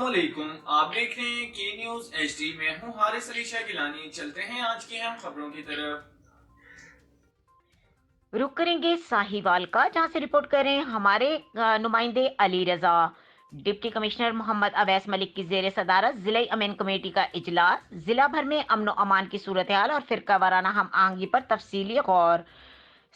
علیکم، آپ دیکھ رہے ہیں کی نیوز ایچ ڈی۔ میں ہوں حارث علی شاہ گیلانی۔ چلتے ہیں آج کی اہم خبروں کی طرف۔ رک کریں گے ساہیوال کا، جہاں سے رپورٹ کر رہے ہیں ہمارے نمائندے علی رضا۔ ڈپٹی کمشنر محمد اویس ملک کی زیر صدارت ضلعی امین کمیٹی کا اجلاس، ضلع بھر میں امن و امان کی صورتحال اور فرقہ وارانہ ہم آہنگی پر تفصیلی غور۔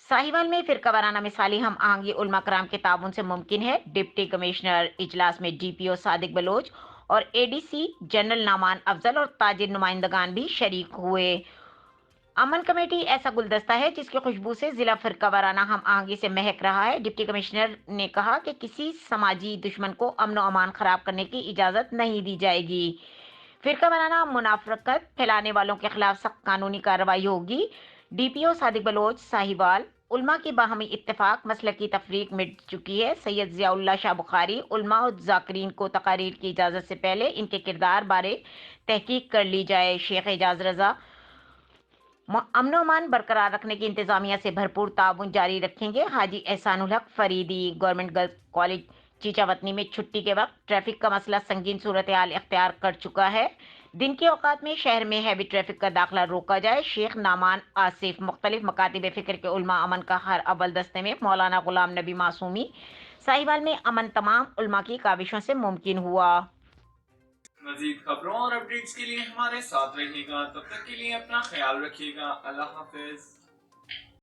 ساہیوال میں فرقہ وارانہ مثالی ہم آہنگی علماء کرام کے تعاون سے ممکن ہے۔ ڈپٹی کمشنر اجلاس میں ڈی پی او صادق بلوچ اور اے ڈی سی جنرل نعمان افضل اور تاجر نمائندگان بھی شریک ہوئے۔ امن کمیٹی ایسا گلدستہ ہے جس کی خوشبو سے ضلع فرقہ وارانہ ہم آہنگی سے مہک رہا ہے۔ ڈپٹی کمشنر نے کہا کہ کسی سماجی دشمن کو امن و امان خراب کرنے کی اجازت نہیں دی جائے گی۔ فرقہ وارانہ منافرت پھیلانے والوں کے خلاف سخت قانونی کارروائی ہوگی۔ ڈی پی او صادق بلوچ ساہیوال: علماء کی باہمی اتفاق مسلکی تفریق مٹ چکی ہے۔ سید ضیاء اللہ شاہ بخاری: علماء و ذاکرین کو تقاریر کی اجازت سے پہلے ان کے کردار بارے تحقیق کر لی جائے۔ شیخ اعجاز رضا: امن و امان برقرار رکھنے کی انتظامیہ سے بھرپور تعاون جاری رکھیں گے۔ حاجی احسان الحق فریدی: گورنمنٹ گرلز کالج چیچا وطنی میں چھٹی کے وقت ٹریفک کا مسئلہ سنگین صورتحال اختیار کر چکا ہے، دن کے اوقات میں شہر میں ہیوی ٹریفک کا داخلہ روکا جائے۔ شیخ نعمان آصف: مختلف مکاتب فکر کے علماء امن کا ہر اول دستے میں مولانا غلام نبی معصومی: ساہیوال میں امن تمام علماء کی کاوشوں سے ممکن ہوا۔ مزید خبروں اور اپڈیٹس کے لیے ہمارے ساتھ رہیے گا، تب تک کے لیے اپنا خیال رکھیے گا۔ اللہ حافظ۔